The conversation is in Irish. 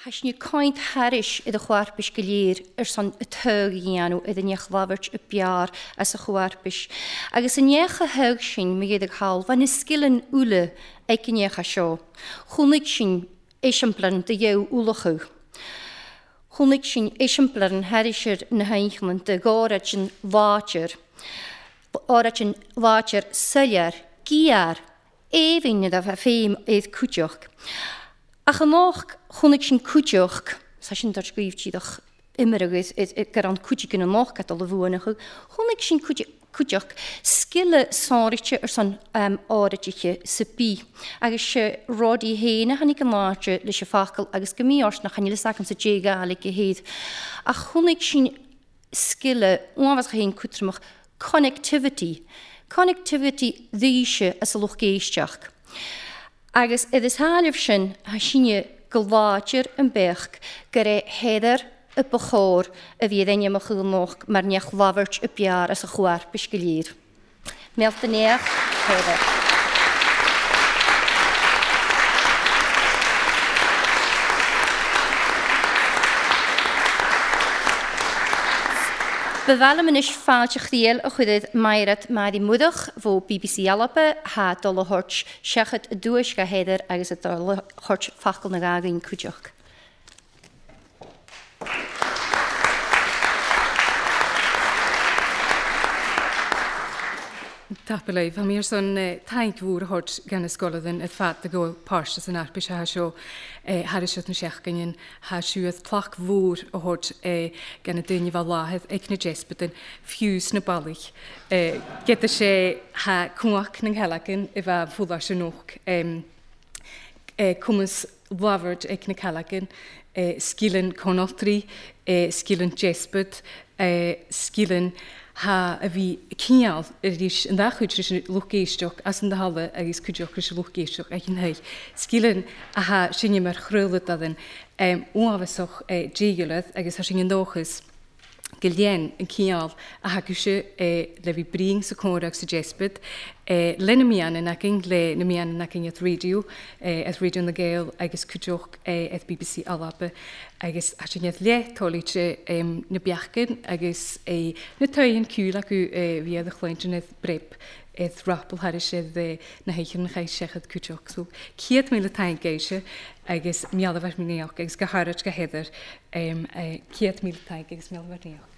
Has ní coint haris I chwarpis geléir son y tøgianw idd yn eich lafert y biar as y chwarpis. Agus yn eich a hyg sy'n mi gydag hal, fan y sgilyn ule eich yn eich a sio. Chwnig sy'n eisiamplan dy yw ulachw. Chwnig sy'n eisiamplan harisir na hainchlan dy gorad sy'n vacher. Orad sy'n vacher syliar, giar, efin ydaf a ffeim eith cwtioch. Ach yn och, chwnig sy'n cwtioch, sa sy'n dar sgrif tidach immeragyd, garan cwtioch yn yn och gadol y fwynach, chwnig sy'n cwtioch, sgile sôritio son oradich sy bi, agos rodi hena han I gymaadje lys y ffacol, agos gymiors na chanil sacam sy jega alig I hyd. A chwnig sy'n sgile, unafas hyn cwtrymach, connectivity ddysio as y lwch geistach. Agus ydys halif sy'n hasinio gylfadir yn bech gyda heder y bychor y fydd enw mych ylmoch mae'r niach lafert y biar as y chwar bysgilir. Melt y neach, heder. Bevallen is faaltje gdeel a chuid meirat madi moedig vo BBC Alappe ha dolle horch shachet duis ga heder agus het dolle horch fakkel na gagin kujok. Tapelei, van meer zo'n tankwoer hoort gaan skollen het vaat te go parsjes en arbis ha zo harishet na shachganjen ha shuat plak woer hoort gaan dunje val lahet ek na jespeten fuse na ballig get de she ha kuak na helaken eva fulas nog kumus lavert ek na helaken skillen konotri skillen jespet skillen ha a bhí cíal rís an dachúid rís locéisteach as an halle agus cúideach rís locéisteach ag an haig. Scilan a ha sinne mar chrúlad adan óhafasoch dígulad agus ha sin an dóchas gilén an cíal a ha gúise le bhí bring sa córaach sa jespid le na mianna naking le na mianna naking at radio na gael agus cúideach at BBC Alappe agus a sin le tolíte na biachcin agus na taíonn cúil acu bhí a chláintin brep rappel har sé na héichen na chais sechad cúteach so 100 míle tain géise agus mialhar míach agus go háirt go heidir 100 míle tain agus mialhar níach.